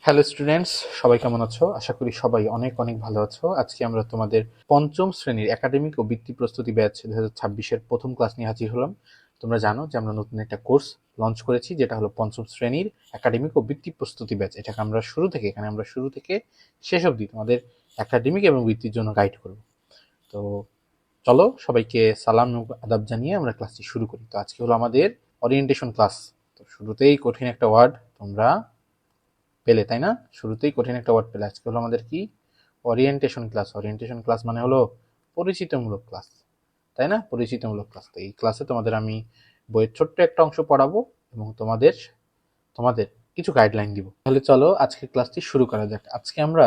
Hello students, সবাই কেমন আছো? আশা করি সবাই অনেক অনেক ভালো আছো। আজকে আমরা তোমাদের পঞ্চম শ্রেণীর একাডেমিক ও বৃত্তি প্রস্তুতি ব্যাচ 2026-এর প্রথম ক্লাস নিয়ে হাজির হলাম। তোমরা জানো যে আমরা নতুন একটা কোর্স লঞ্চ করেছি, যেটা হলো পঞ্চম শ্রেণীর একাডেমিক ও বৃত্তি প্রস্তুতি ব্যাচ। এটাকে আমরা শুরু থেকে শেষ অবধি তোমাদের একাডেমিক এবং বৃত্তির জন্য গাইড করব। তো চলো সবাইকে সালাম এবং আদাব জানিয়ে আমরা ক্লাসটি শুরু করি। তো আজকে হলো আমাদের ওরিয়েন্টেশন ক্লাস। তো শুরুতেই কঠিন একটা ওয়ার্ড তোমরা পেলে, তাই না? শুরুতেই কঠিন একটা ওয়ার্ড পেলে। আজকে হলো আমাদের কি? Orientation class. ওরিয়েন্টেশন ক্লাস মানে হলো পরিচিতিমূলক ক্লাস, তাই না? পরিচিতিমূলক ক্লাস। তো এই ক্লাসে তোমাদের আমি বইয়ের ছোট্ট একটা অংশ পড়াবো এবং তোমাদের তোমাদের কিছু গাইডলাইন দিব। তাহলে চলো আজকে ক্লাসটি শুরু করা যাক। আজকে আমরা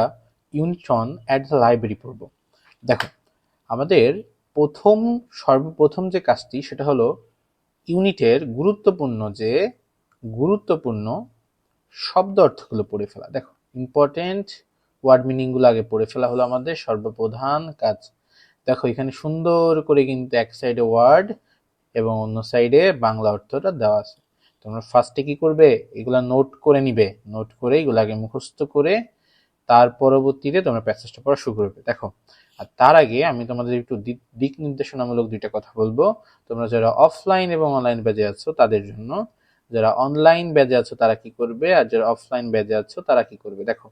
ইউনিট 1 অ্যাট দ্য লাইব্রেরি পড়বো। দেখো, আমাদের সর্বপ্রথম যে কাজটি সেটা হলো ইউনিটের গুরুত্বপূর্ণ শব্দ অর্থগুলো পড়ে ফেলা। দেখো, ইম্পর্টেন্ট ওয়ার্ড মিনিং গুলো আগে পড়ে ফেলা হলো আমাদের সর্বপ্রধান কাজ। দেখো, এখানে সুন্দর করে কিন্তু এক সাইডে ওয়ার্ড এবং অন্য সাইডে বাংলা অর্থটা দেওয়া আছে। তোমরা ফার্স্টে কি করবে? এগুলা নোট করে নিবে। নোট করে এগুলো আগে মুখস্থ করে তার পরবর্তীতে তোমরা প্যাসেজটা পড়া শুরু করবে। দেখো, আর তার আগে আমি তোমাদের একটু দিক নির্দেশনামূলক দুইটা কথা বলবো। তোমরা যারা অফলাইন এবং অনলাইন ব্যাচে আছো তাদের জন্য, যারা অনলাইন ব্যাচে আছো তারা কি করবে, আর যারা অফলাইন ব্যাচে আছো তারা কি করবে। দেখো,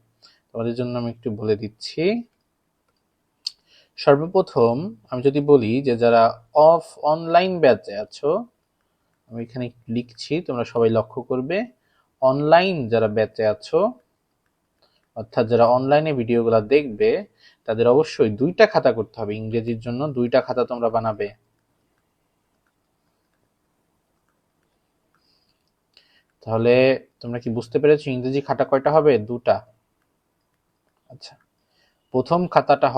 তোমাদের জন্য আমি একটু বলে দিচ্ছি। সর্বপ্রথম আমি যদি বলি যে যারা অনলাইন ব্যাচে আছো, আমি এখানে লিখছি, তোমরা সবাই লক্ষ্য করবে। অনলাইন যারা ব্যাচে আছো, অর্থাৎ যারা অনলাইনে ভিডিওগুলো দেখবে, তাদের অবশ্যই দুইটা খাতা করতে হবে। ইংরেজির জন্য দুইটা খাতা তোমরা বানাবে। তাহলে তোমরা কি বুঝতে পেরেছো ইংরেজি খাতা কয়টা হবে? দুটা। আচ্ছা, প্রথম খাতাটা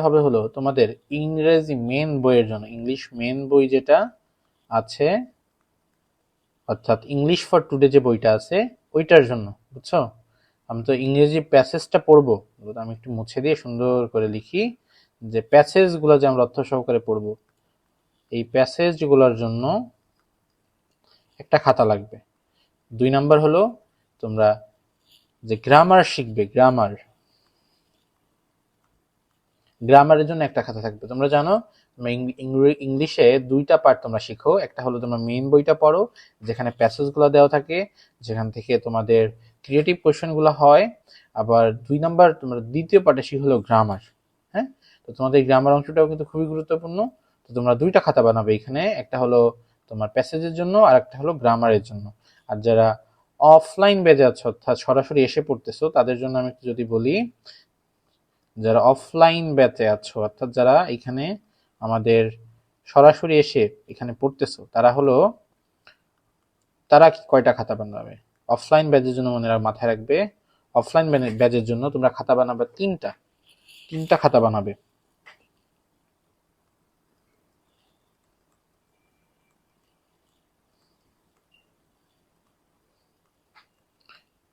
হবে হলো তোমাদের ইংরেজি মেন বইয়ের জন্য, ইংলিশ মেন বই যেটা আছে, অর্থাৎ ইংলিশ ফর টুডে যে বইটা আছে ওইটার জন্য, বুঝছো? আমি তো ইংরেজি প্যাসেজটা পড়বো, আমি একটু মুছে দিয়ে সুন্দর করে লিখি যে প্যাসেজগুলো যে আমরা অর্থ সহকারে পড়বো, এই প্যাসেজগুলোর জন্য একটা খাতা লাগবে। 2 নাম্বার হলো তোমরা যে গ্রামার শিখবে, গ্রামারের জন্য একটা খাতা থাকবে। তোমরা জানো ইংলিশে দুইটা পার্ট তোমরা শিখো। একটা হলো তোমরা মেইন বইটা পড়ো, যেখানে প্যাসেজগুলো দেওয়া থাকে, যেখান থেকে তোমাদের ক্রিয়েটিভ কোয়েশ্চেনগুলো হয়। আবার 2 নাম্বার তোমরা দ্বিতীয় পার্টে শিখো হলো গ্রামার। হ্যাঁ, তো তোমাদের গ্রামার অংশটাও কিন্তু খুবই গুরুত্বপূর্ণ। তো তোমরা দুইটা খাতা বানাবে এখানে, একটা হলো তোমার প্যাসেজের জন্য আর একটা হলো গ্রামারের জন্য। আর যারা অফলাইন বেজে আছো, অর্থাৎ সরাসরি এসে পড়তেছো, তাদের জন্য আমি একটু যদি বলি, যারা অফলাইন ব্যাচে আছো, অর্থাৎ যারা এখানে আমাদের সরাসরি এসে এখানে পড়তেছো, তারা কি কয়টা খাতা বানাবে? অফলাইন ব্যাচের জন্য মনে মাথায় রাখবে, অফলাইন ব্যাচের জন্য তোমরা খাতা বানাবে তিনটা খাতা বানাবে।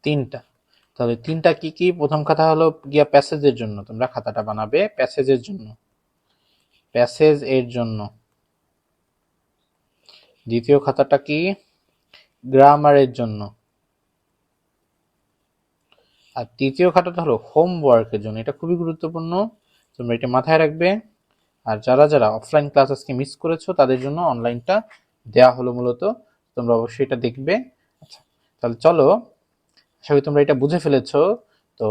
তিনটা। তাহলে তিনটা কি কি? প্রথম খাতা হলো গিয়া প্যাসেজের জন্য, তোমরা খাতাটা বানাবে প্যাসেজ এর জন্য। দ্বিতীয় খাতাটা কি? গ্রামারের জন্য। আর তৃতীয় খাতাটা হলো হোমওয়ার্কের জন্য। এটা খুবই গুরুত্বপূর্ণ, তোমরা এটা মাথায় রাখবে। আর যারা যারা অফলাইন ক্লাস আজকে মিস করেছো তাদের জন্য অনলাইনটা দেয়া হলো মূলত, তোমরা অবশ্যই এটা দেখবে। আচ্ছা, তাহলে চলো, আশা করি তোমরা এটা বুঝে ফেলেছো। তো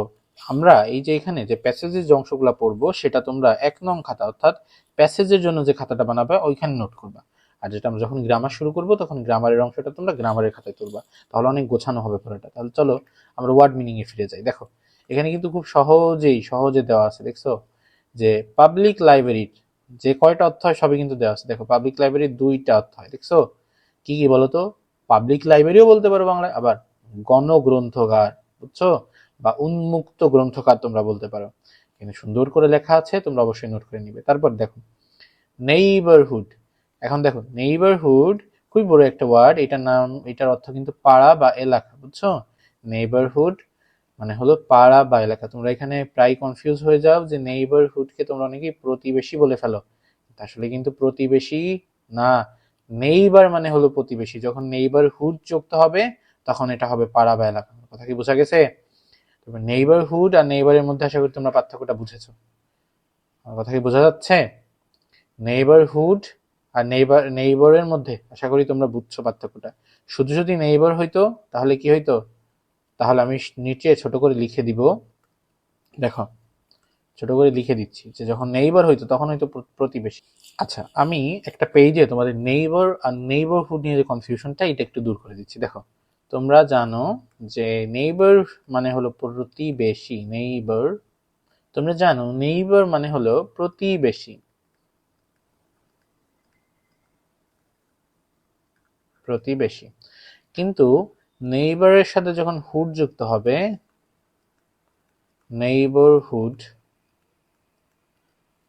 আমরা এই যে এখানে যে প্যাসেজের যে অংশগুলো পড়বো, সেটা তোমরা 1 নং খাতা, অর্থাৎ প্যাসেজের জন্য যে খাতাটা বানাবে ওইখানে নোট করবা। আর যেটা আমরা যখন গ্রামার শুরু করবো তখন গ্রামারের অংশটা তোমরা গ্রামারের খাতায় তুলবা, তাহলে অনেক গোছানো হবে পুরোটা। তাহলে চলো আমরা ওয়ার্ড মিনিং এ ফিরে যাই। দেখো, এখানে কিন্তু খুব সহজে দেওয়া আছে, দেখছো? যে পাবলিক লাইব্রেরির যে কয়টা অর্থ হয় সবই কিন্তু দেওয়া আছে। দেখো, পাবলিক লাইব্রেরির 2টা অর্থ হয়, দেখছো? কি কি বলতো? পাবলিক লাইব্রেরিও বলতে পারো বাংলায়, আবার গণগ্রন্থাগার, বুঝছো? বা উন্মুক্ত গ্রন্থকার তোমরা বলতে পারো। কিন্তু সুন্দর করে লেখা আছে, তোমরা অবশ্যই নোট করে নিবে। তারপর দেখো নেইবারহুড। এখন দেখো, নেইবারহুড খুবই বড় একটা ওয়ার্ড। এটার অর্থ কিন্তু পাড়া বা এলাকা, বুঝছো? নেইবারহুড মানে হলো পাড়া বা এলাকা। তোমরা এখানে প্রায় কনফিউজ হয়ে যাও যে নেইবারহুডকে তোমরা অনেকেই প্রতিবেশী বলে ফেলো, আসলে কিন্তু প্রতিবেশী না। নেইবার মানে হলো প্রতিবেশী। যখন নেইবারহুড যুক্ত হবে তখন এটা হবে পাড়া বা এলাকা। কথা কি বোঝা গেছে? তবে নেইবারহুড আর নেইবারের মধ্যে আশা করি তোমরা পার্থক্যটা বুঝেছো। আমার কথা কি বোঝা যাচ্ছে? নেইবারহুড আর নেইবারের মধ্যে আশা করি তোমরা বুঝছো পার্থক্যটা। শুধু যদি নেইবার হইতো তাহলে কি হইতো? তাহলে আমি নিচে ছোট করে লিখে দিব, দেখো ছোট করে লিখে দিচ্ছি যে যখন নেইবার হইতো তখন হয়তো প্রতিবেশী। আচ্ছা, আমি একটা পেজে তোমাদের নেইবার আর নেইবারহুড নিয়ে যে কনফিউশনটা এটা একটু দূর করে দিচ্ছি। দেখো, তোমরা জানো যে নেইবার মানে হলো প্রতিবেশী, নেইবার। তোমরা জানো নেইবার মানে হলো প্রতিবেশী, প্রতিবেশী। কিন্তু নেইবারের সাথে যখন হুড যুক্ত হবে, নেইবারহুড,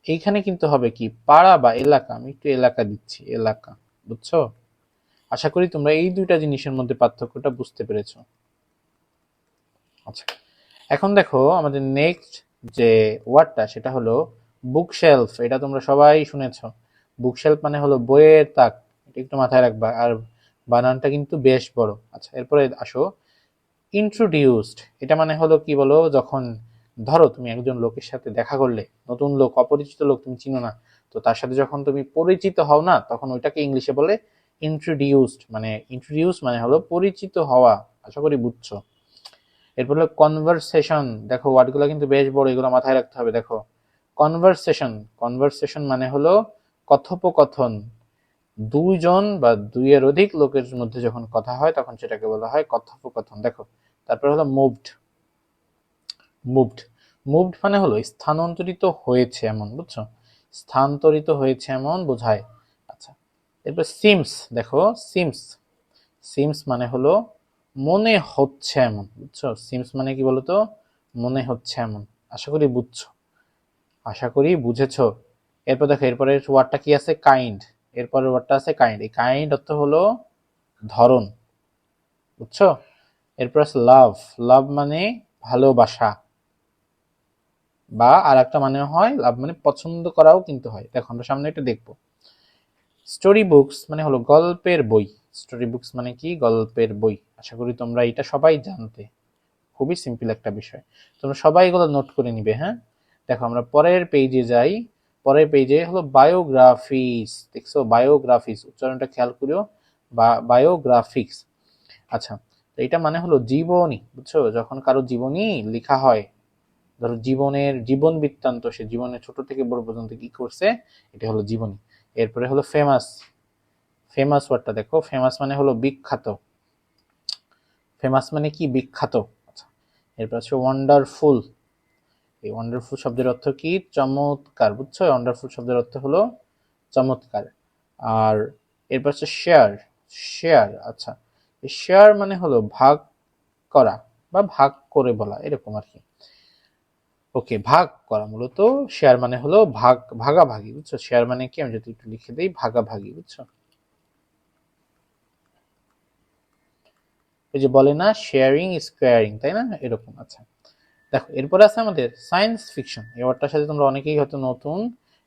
এইখানে কিন্তু হবে কি পাড়া বা এলাকা। আমি একটু এলাকা দিচ্ছি, এলাকা। বুঝছো? আশা করি তোমরা এই দুইটা জিনিসের মধ্যে পার্থক্যটা বুঝতে পেরেছো। আচ্ছা, এখন দেখো আমাদের নেক্সট যে ওয়ার্ডটা সেটা হলো বুকশেলফ। এটা তোমরা সবাই শুনেছো। বুকশেলফ মানে হলো বইয়ের তাক। এটা একটু মাথায় রাখবা, আর বানানটা কিন্তু বেশ বড়। আচ্ছা, এরপরে আসো ইন্ট্রোডিউসড। এটা মানে হলো কি বলো, যখন ধরো তুমি একজন লোকের সাথে দেখা করলে, নতুন লোক, অপরিচিত লোক, তুমি চিনো না, তো তার সাথে যখন তুমি পরিচিত হও না, তখন ওইটাকে ইংলিশে বলে ইন্ট্রোডিউসড। মানে ইন্ট্রোডিউস মানে হলো পরিচিত হওয়া। আশা করি বুঝছো। এরপর হলো কনভারসেশন। দেখো ওয়ার্ডগুলো কিন্তু বেশ বড়, এগুলো মাথায় রাখতে হবে। দেখো কনভারসেশন, কনভারসেশন মানে হলো কথোপকথন। দুইজন বা দুইয়ের অধিক লোকের মধ্যে যখন কথা হয় তখন সেটাকে বলা হয় কথোপকথন। দেখো তারপর হলো মুভড। মুভড, মুভড মানে হলো স্থানান্তরিত হয়েছে এমন, বুঝছো? স্থানান্তরিত হয়েছে এমন বোঝায়। আচ্ছা, এরপর সিমস। দেখো সিমস, সিমস মানে হলো মনে হচ্ছে এমন, বুঝছো? সিমস মানে কি বলতো? মনে হচ্ছে এমন। আশা করি বুঝছো, আশা করি বুঝেছো। এরপর দেখো এরপরের ওয়ার্ডটা কি আছে? কাইন্ড। এরপরের ওয়ার্ডটা আছে কাইন্ড। এই কাইন্ড অর্থ হলো ধরন, বুঝছো? এরপর আছে লাভ। লাভ মানে ভালোবাসা, বা আর একটা মানে হয় লাভ মানে পছন্দ করাও কিন্তু হয়। দেখো আমরা সামনে এটা দেখবো। স্টোরি বুকস মানে হলো গল্পের বই। স্টোরি বুকস মানে কি? গল্পের বই। আশা করি তোমরা এটা সবাই জানতে। খুবই সিম্পল একটা বিষয়, তোমরা সবাই এগুলো নোট করে নিবে। হ্যাঁ, দেখো আমরা পরের পেজে যাই। পরের পেজে হলো বায়োগ্রাফিস। দেখছো বায়োগ্রাফিস, উচ্চারণটা খেয়াল করিও, বায়োগ্রাফিক্স। আচ্ছা, তো এটা মানে হলো জীবনী, বুঝছো? যখন কারো জীবনী লেখা হয়, ধরো জীবন বৃত্তান্ত, সে জীবনে ছোট থেকে বড় পর্যন্ত কি করছে, এটা হলো জীবনী। এরপরে হলো ফেমাস। ফেমাস ওয়ার্ডটা দেখো, ফেমাস মানে হলো বিখ্যাত। ফেমাস মানে কি? বিখ্যাত। আচ্ছা, এরপর আছে ওয়ান্ডারফুল। এই ওয়ান্ডারফুল শব্দের অর্থ কি? চমৎকার, বুঝছো? ওয়ান্ডারফুল শব্দের অর্থ হলো চমৎকার। আর এরপর হচ্ছে শেয়ার। শেয়ার, আচ্ছা, শেয়ার মানে হলো ভাগ করা বা ভাগ করে বলা, এরকম আর কি। ওকে, ভাগ করা মূলত। শেয়ার মানে হলো ভাগ, ভাগাভাগি, বুঝছো? শেয়ার মানে কি, আমি যদি একটু লিখে দিই, ভাগাভাগি, বুঝছো? এই যে বলে না শেয়ারিং স্কোয়ারিং, তাই না? এরকম। আচ্ছা, দেখো এরপরে আছে আমাদের সায়েন্স ফিকশন। এই ওয়ার্ডটার সাথে তোমরা অনেকেই হয়তো নতুন।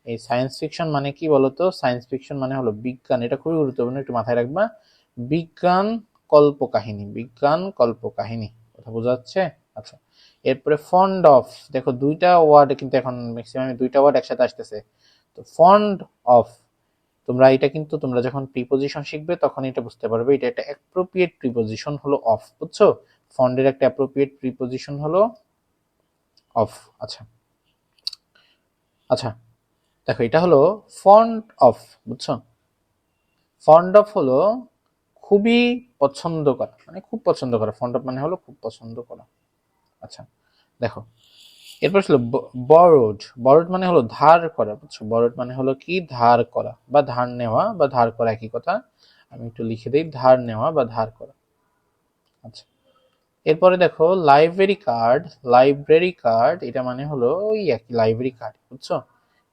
এই সায়েন্স ফিকশন মানে কি বলতো? সায়েন্স ফিকশন মানে হলো বিজ্ঞান। এটা খুবই গুরুত্বপূর্ণ, একটু মাথায় রাখবা। বিজ্ঞান কল্পকাহিনী, বিজ্ঞান কল্পকাহিনী। কথা বোঝা যাচ্ছে? আচ্ছা, এরপরে ফন্ড অফ। দেখো দুইটা ওয়ার্ড কিন্তু এখন ম্যাক্সিমাম দুইটা ওয়ার্ড একসাথে আসতেছে। তো ফন্ড অফ, তোমরা এটা কিন্তু তোমরা যখন প্রিপোজিশন শিখবে তখন এটা বুঝতে পারবে। এটা একটা অ্যাপ্রোপ্রিয়েট প্রিপোজিশন হলো অফ, বুঝছো? ফন্ডের একটা অ্যাপ্রোপ্রিয়েট প্রিপোজিশন হলো অফ। আচ্ছা, আচ্ছা, দেখো এটা হলো ফন্ড অফ, বুঝছো? ফন্ড অফ হলো খুবই পছন্দ করা, মানে খুব পছন্দ করা। ফন্ড অফ মানে হলো খুব পছন্দ করা। আচ্ছা, দেখো এরপর ছিল বরোড। বরোড মানে হলো ধার করা, বুঝছো? বরোড মানে হলো কি? ধার করা বা ধার নেওয়া বা ধার করা একই কথা। আমি একটু লিখে দিই, ধার নেওয়া বা ধার করা। আচ্ছা, এরপরে দেখো লাইব্রেরি কার্ড। লাইব্রেরি কার্ড এটা মানে হলো ওই একই লাইব্রেরি কার্ড, বুঝছো?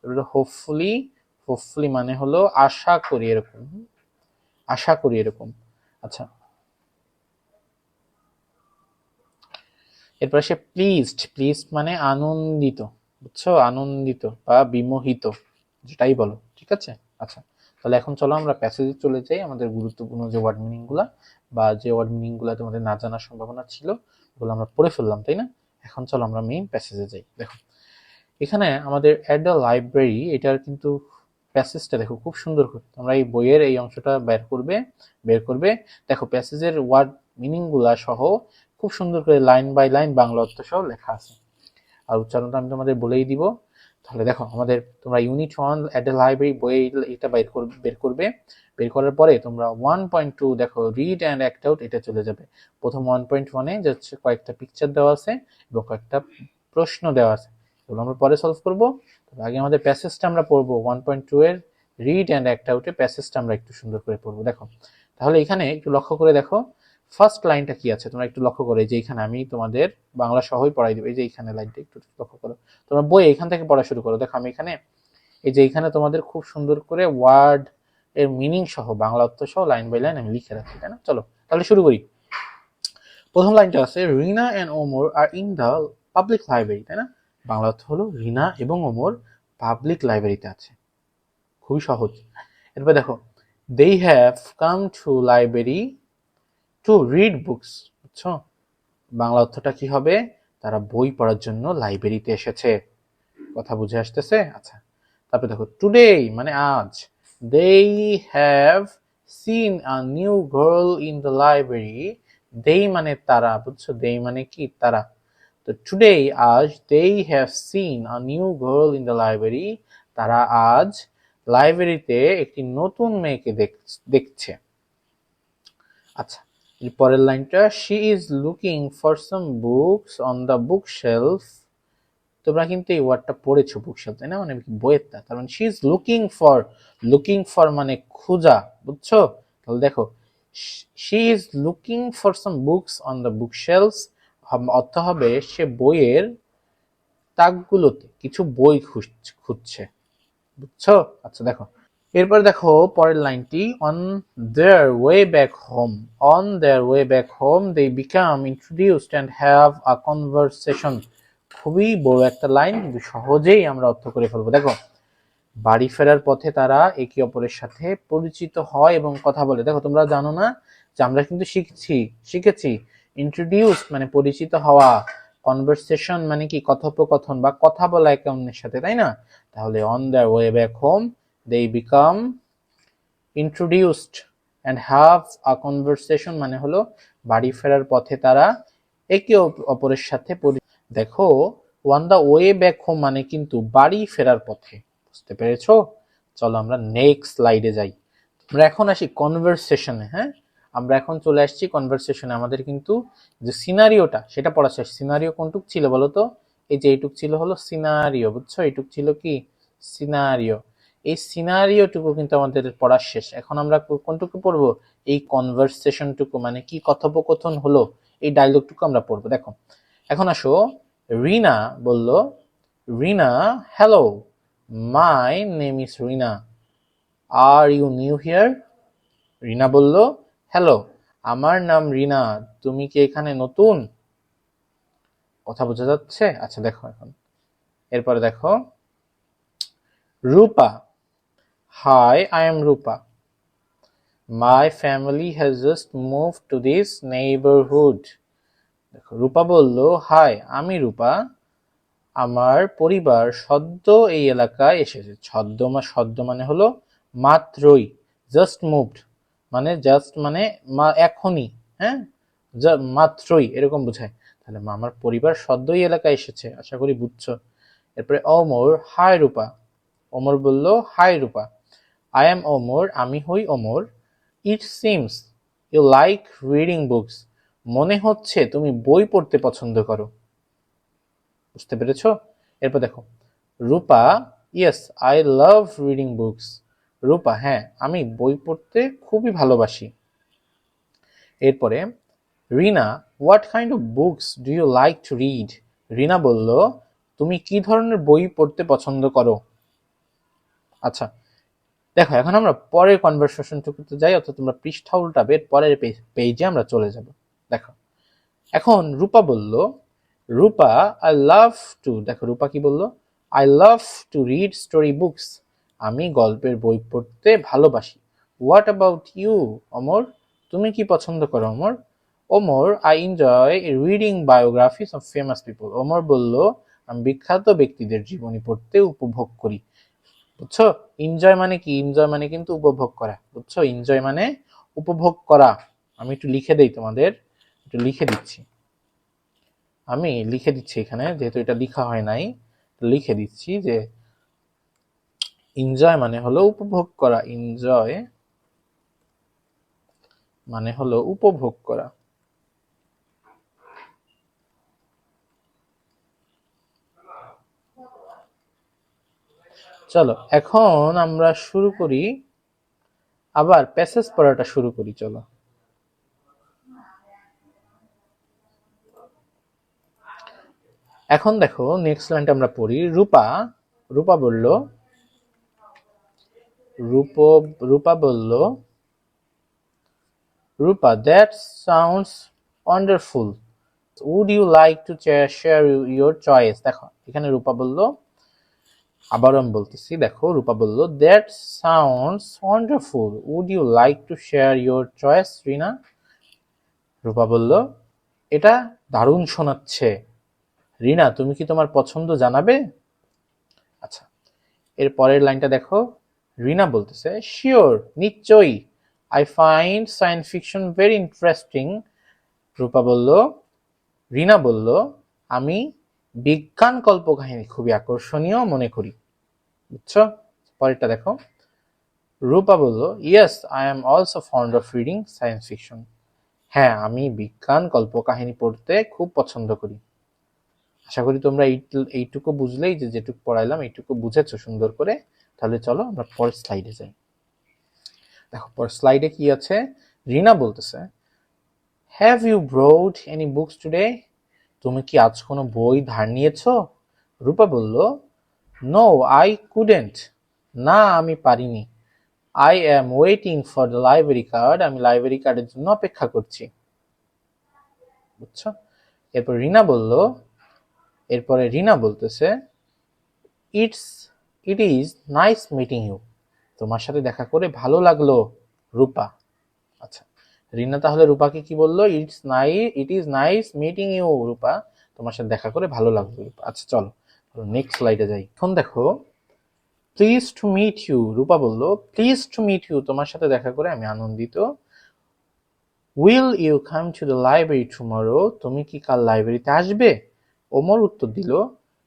এবার হোপফুলি। হোপফুলি মানে হলো আশা করি, এরকম। আশা করি, এরকম। আচ্ছা, এরপর সে প্লিজড। প্লিজড মানে আনন্দিত, বুঝছো? আনন্দিত বা বিমোহিত, যেটাই বলো, ঠিক আছে? আচ্ছা, তাহলে এখন চলো আমরা প্যাসেজে চলে যাই, আমাদের গুরুত্বপূর্ণ যে ওয়ার্ড মিনিংগুলা বা যে ওয়ার্ড মিনিংগুলা তোমাদের না জানার সম্ভাবনা ছিল ওগুলো আমরা পড়ে ফেললাম, তাই না? এখন চলো আমরা মেইন প্যাসেজে যাই। দেখো এখানে আমাদের অ্যাট দ্য লাইব্রেরি, এটার কিন্তু প্যাসেজটা দেখো খুব সুন্দর করে তোমরা এই বইয়ের এই অংশটা বের করবে। দেখো প্যাসেজের ওয়ার্ড মিনিংগুলা সহ খুব সুন্দর করে লাইন বাই লাইন বাংলা অর্থ সহ লেখা আছে, আর উচ্চারণটা আমি তোমাদের বলেই দিব। তাহলে দেখো আমাদের তোমরা ইউনিট 1 অ্যাট দ্য লাইব্রেরি বই এটা বের করার পরে তোমরা 1.2 দেখো রিড অ্যান্ড অ্যাক্ট আউট, এটা চলে যাবে। প্রথম 1.1-এ যাচ্ছে কয়েকটা পিকচার দেওয়া আছে এবং কয়েকটা প্রশ্ন দেওয়া আছে, এগুলো আমরা পরে সলভ করব। তবে আগে আমাদের প্যাসেজটা আমরা পড়বো। 1.2 এর রিড অ্যান্ড অ্যাক্ট আউটে প্যাসেজটা আমরা একটু সুন্দর করে পড়বো। দেখো তাহলে এখানে একটু লক্ষ্য করে দেখো ফার্স্ট লাইনটা কি আছে, তোমরা একটু লক্ষ্য করো। এই যে এখানে আমি তোমাদের বাংলা সহই পড়াই দেবো। এই যে এখানে লাইনটা একটু লক্ষ্য করো, তোমরা বই এখান থেকে পড়া শুরু করো। দেখো আমি এখানে এই যে এখানে তোমাদের খুব সুন্দর করে ওয়ার্ড এর মিনিং সহ বাংলা অর্থ সহ লাইন বাই লাইন আমি লিখে রাখছি, তাই না? চলো তাহলে শুরু করি। প্রথম লাইনটা আছে Rina and Omar are in the public library, তাই না? বাংলা অর্থ হলো রিনা এবং ওমর পাবলিক লাইব্রেরিতে আছে। খুবই সহজ। এরপর দেখো they have come to library to read books, বুঝছো? বাংলা অর্থটা কি হবে? তারা বই পড়ার জন্য লাইব্রেরিতে এসেছে। কথা বুঝে আসতেছে? আচ্ছা, তারপরে দেখো টুডে মানে আজ, they have seen a new girl in the library, they মানে তারা, বুঝছো? they মানে কি? তারা। তো টুডে আজ they have seen a new girl in the library, তারা আজ লাইব্রেরিতে একটি নতুন মেয়েকে দেখছে। আচ্ছা, এর পরের লাইনটা she is looking for some books on the bookshelf, তোমরা কিন্তু এই ওয়ার্ডটা পড়েছো বুকশেলফ, তাই না? মানে বইয়ের তা, তার মানে she is looking for মানে খোঁজা, বুঝছো? তাহলে দেখো she is looking for some books on the bookshelves, অর্থ হবে সে বইয়ের তাকগুলোতে কিছু বই খুঁজছে, বুঝছো? আচ্ছা দেখো এরপর দেখো পরের লাইনটি on their way back home they become introduced and have a conversation, খুবই বড় একটা লাইন কিন্তু সহজেই আমরা অর্থ করে ফেলবো। দেখো বাড়ি ফেরার পথে তারা একে অপরের সাথে পরিচিত হয় এবং কথা বলে। দেখো তোমরা জানো না যে আমরা কিন্তু শিখেছি ইন্ট্রোডিউস মানে পরিচিত হওয়া, কনভারসেশন মানে কি? কথোপকথন বা কথা বলা একে অন্যের সাথে, তাই না? তাহলে on their way back home they become introduced and have a conversation মানে হলো বাড়ি ফেরার পথে তারা একে অপরের সাথে দেখো on the way back home মানে কিন্তু বাড়ি ফেরার পথে, বুঝতে পেরেছো? চলো আমরা নেক্সট স্লাইডে যাই। আমরা এখন আসি কনভারসেশনে। হ্যাঁ, আমরা এখন চলে আসছি কনভারসেশনে। আমাদের কিন্তু যে সিনারিওটা সেটা পড়া শেষ। সিনারিও কোনটুক ছিল বলো তো? এই যে এইটুক ছিল হলো সিনারিও, বুঝছো? এইটুক ছিল কি? সিনারিও। এই সিনারিওটুকু কিন্তু আমাদের পড়া শেষ। এখন আমরা কোনটুকু পড়বো? এই কনভারসেশনটুকু, মানে কি কথোপকথন হলো এই ডায়লগটুকু আমরা পড়বো। দেখো এখন আসো, রিনা বলল, Rina hello, my name is Rina, are you new here? Rina বলল হ্যালো, আমার নাম রিনা, তুমি কি এখানে নতুন? কথা বোঝা যাচ্ছে? আচ্ছা দেখো এখন এরপরে দেখো Rupa, hi I am Rupa, my family has just move to this neighbourhood. দেখো রূপা বলল হাই আমি রূপা, আমার পরিবার সদ্য এই এলাকায় এসেছে। সদ্য মানে হলো মাত্রই, জাস্ট মুভড মানে জাস্ট মানে এখনই, হ্যাঁ, মাত্রই এরকম বোঝায়। তাহলে আমার পরিবার সদ্যই এলাকায় এসেছে, আশা করি বুঝছো। এরপরে ওমর, হাই রূপা, ওমর বলল hi Rupa, I am Omar, আমি হই Omar, it seems you like reading books, মনে হচ্ছে তুমি বই পড়তে পছন্দ করো। বুঝতে পেরেছো? এরপর দেখো Rupa, yes I love reading books, Rupa হ্যাঁ আমি বই পড়তে খুবই ভালোবাসি। এরপরে Rina, what kind of books do you like to read? Rina বলল তুমি কি ধরনের বই পড়তে পছন্দ করো? আচ্ছা দেখো এখন আমরা পরের কনভারসেশনটুকুতে যাই, অর্থাৎ তোমরা পৃষ্ঠা উল্টাবে, পরের পেজে আমরা চলে যাব। দেখো এখন রূপা বলল, রূপা আই লাভ টু, দেখো রূপা কি বলল? I love to read story books, আমি গল্পের বই পড়তে ভালোবাসি। What about you, Amar? তুমি কি পছন্দ করো, Amar? Omar, I enjoy reading biographies of famous people. Omar বলল, আমি বিখ্যাত ব্যক্তিদের জীবনী পড়তে উপভোগ করি। বুঝছো? এনজয় মানে কি? এনজয় মানে কিন্তু উপভোগ করা। বুঝছো? এনজয় মানে উপভোগ করা। আমি একটু লিখে দেই তোমাদের, একটু লিখে দিচ্ছি। আমি লিখে দিচ্ছি এখানে, যেহেতু এটা লেখা হয় নাই, লিখে দিচ্ছি যে এনজয় মানে হলো উপভোগ করা। এনজয় মানে হলো উপভোগ করা। চলো এখন আমরা শুরু করি, আবার প্যাসেজ পড়াটা শুরু করি। চলো এখন দেখো নেক্সট লাইনটা আমরা পড়ি। রূপা, রূপা বলল, রূপ রূপা বলল, Rupa, that sounds wonderful, would you like to share your choice. দেখো এখানে রূপা বলল, আবার আমি বলতেছি, দেখো রূপা বলল, that sounds wonderful, would you like to share your choice, Rina? Rupa বলল, এটা দারুণ শোনাচ্ছে, রিনা তুমি কি তোমার পছন্দ জানাবে? আচ্ছা, এর পরের লাইনটা দেখো। রিনা বলতেছে, শিওর, নিশ্চয়ই, I find science fiction very interesting. Rupa বলল, রিনা বলল, আমি বিজ্ঞান কল্পকাহিনী খুবই আকর্ষণীয় মনে করি। বুঝছো? পরেরটা দেখো। রূপা বলল, yes, I am also fond of reading science fiction. হ্যাঁ, আমি বিজ্ঞান কল্পকাহিনী পড়তে খুব পছন্দ করি। আশা করি তোমরা এইটুকু বুঝলেই, যে যেটুকু পড়াইলাম এইটুকু বুঝেছো সুন্দর করে। তাহলে চলো আমরা পরের স্লাইডে যাই। দেখো পরের স্লাইডে কি আছে। রিনা বলতেছে, have you borrowed any books today? তুমি কি আজ কোনো বই ধার নিয়েছো? রূপা বলল, নো, আই কুডেন্ট। না, আমি পারিনি। I am waiting for the library card. আমি লাইব্রেরি কার্ডের জন্য অপেক্ষা করছি। বুঝছো? এরপর এরপরে রিনা বলতেছে, it's it is nice meeting you. তোমার সাথে দেখা করে ভালো লাগলো, রূপা। আচ্ছা, রিনা তাহলে রূপাকে কি বললো? It is nice meeting you, Rupa. তোমার সাথে দেখা করে ভালো লাগলো, রূপা। আচ্ছা চলো নেক্সট স্লাইডে যাই। এখন দেখো, প্লিজ টু মিট ইউ। রূপা বলল, প্লিজ টু মিট ইউ, তোমার সাথে দেখা করে আমি আনন্দিত। Will you come to the library tomorrow? তুমি কি কাল লাইব্রেরিতে আসবে? ওমর উত্তর দিল,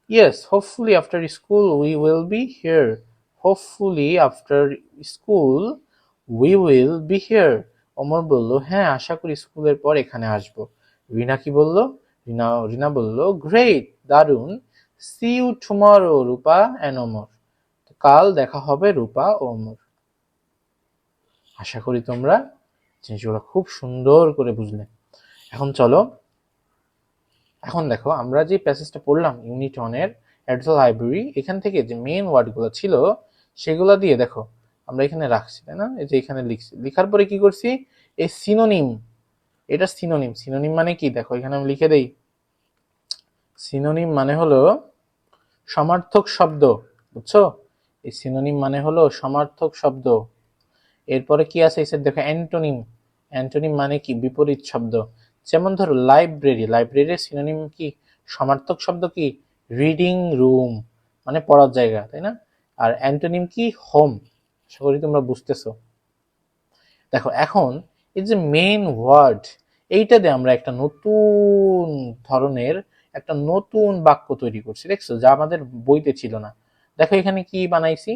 yes, hopefully after school we will be here. Hopefully after school we will be here. Omar বলল, হ্যাঁ, আশা করি স্কুলের পর এখানে আসবো। রিনা কি বলল? রিনা বলল, গ্রেট, দারুন। See you tomorrow, Rupa and Omar. কাল দেখা হবে রূপা ও ওমর। আশা করি তোমরা জিনিসগুলো খুব সুন্দর করে বুঝলে। এখন চলো, এখন দেখো আমরা যে প্যাসেজটা পড়লাম ইউনিট 1 এর এট দ্য লাইব্রেরি, এখান থেকে যে মেইন ওয়ার্ডগুলো ছিল সেগুলো দিয়ে দেখো আমরা এখানে রাখছি, তাই না? এই যে এখানে লিখছি, লিখার পরে কি করছি, এই সিনোনিম, এটা সিনোনিম। সিনোনিম মানে কি? দেখো এখানে আমি লিখে দেই, সিনোনিম মানে হলো সমার্থক শব্দ। বুঝছো? এই সিনোনিম মানে হলো সমার্থক শব্দ। এরপরে কি আছে, এসে দেখো অ্যান্টোনিম। অ্যান্টোনিম মানে কি? বিপরীত শব্দ। যেমন ধরো লাইব্রেরি, লাইব্রেরির সিনোনিম কি? সমার্থক শব্দ কি? রিডিং রুম, মানে পড়ার জায়গা, তাই না? আর অ্যান্টোনিম কি? হোম। আশা করি তোমরা বুঝতেছো। দেখো এখন এই যে মেইন ওয়ার্ড, এইটা দিয়ে আমরা একটা নতুন ধরনের একটা নতুন বাক্য তৈরি করছি, দেখছো? যা আমাদের বইতে ছিল না। দেখো এখানে কি বানাইছি,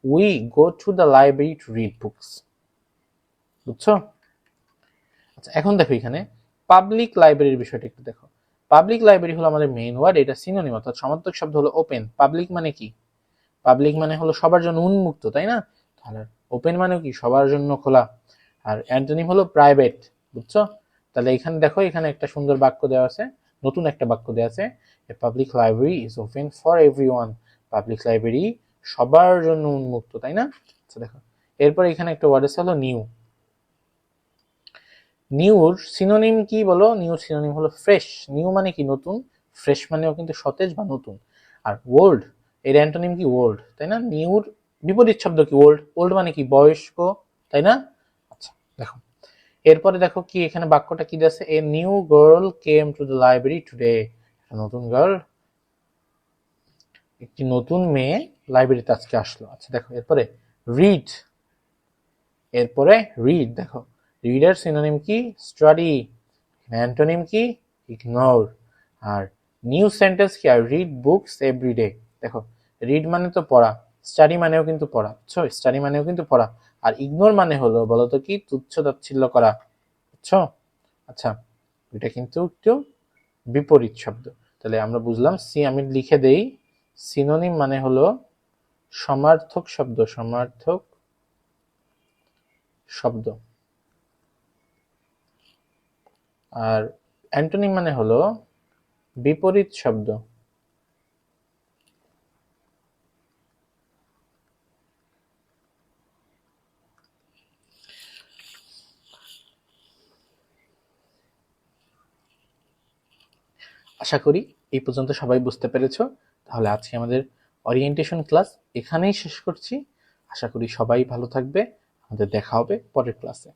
we go to the library to read books. বুঝছো? আচ্ছা এখন দেখো এখানে পাবলিক লাইব্রেরির বিষয়টা একটু দেখো। পাবলিক লাইব্রেরি হলো আমাদের মেইন ওয়ার্ড, এটা সিনোনিম অর্থাৎ সমার্থক শব্দ হলো ওপেন। পাবলিক মানে কি? পাবলিক মানে হলো সবার জন্য উন্মুক্ত, তাই না? তাহলে ওপেন মানে কি? সবার জন্য খোলা। আর অ্যান্টোনিম হলো প্রাইভেট। বুঝছো? তাহলে এখানে দেখো, এখানে একটা সুন্দর বাক্য দেওয়া আছে, নতুন একটা বাক্য দেওয়া আছে, a public library is open for everyone. Public library সবার জন্য উন্মুক্ত, তাই না? আচ্ছা দেখো, এরপর এখানে একটা ওয়ার্ড আছে হলো নিউ। নিউর সিনোনিম কি বলো? নিউ সিনোনিম হলো ফ্রেশ। নিউ মানে কি? নতুন। ফ্রেশ মানেও কিন্তু সতেজ বা নতুন। আর ওল্ড, এর অ্যান্টোনিম কি? ওল্ড, তাই না? নিউর বিপরীত শব্দ কি? ওল্ড। ওল্ড মানে কি? বয়স্ক, তাই না? আচ্ছা, দেখো এরপরে দেখো কি এখানে বাক্যটা কি দিয়েছে, a new girl came to the library today. নতুন গার্ল, একটি নতুন মেয়ে লাইব্রেরিতে আজকে আসলো। আচ্ছা দেখো এরপরে রিড, এরপরে রিড দেখো রিডের সিনোনিম কি? স্টাডি। অ্যান্টোনিম কি? ইগনোর। আর নিউ সেন্টেন্স কি? আর রিড বুকস এভরিডে। দেখো রিড মানে তো পড়া, স্টাডি মানেও কিন্তু পড়া, বুঝছো? স্টাডি মানেও কিন্তু পড়া। আর ইগনোর মানে হলো বলতো কি? তুচ্ছ তাচ্ছিল্য করা, বুঝছো? আচ্ছা, এটা কিন্তু একটু বিপরীত শব্দ। তাহলে আমরা বুঝলাম, আমি লিখে দেই, সিনোনিম মানে হলো সমার্থক শব্দ, সমার্থক শব্দ। আর অ্যান্টোনিম মানে হলো বিপরীত শব্দ। আশা করি এই পর্যন্ত সবাই বুঝতে পেরেছো। তাহলে আজকে আমাদের ওরিয়েন্টেশন ক্লাস এখানেই শেষ করছি। আশা করি সবাই ভালো থাকবে। আমাদের দেখা হবে পরের ক্লাসে।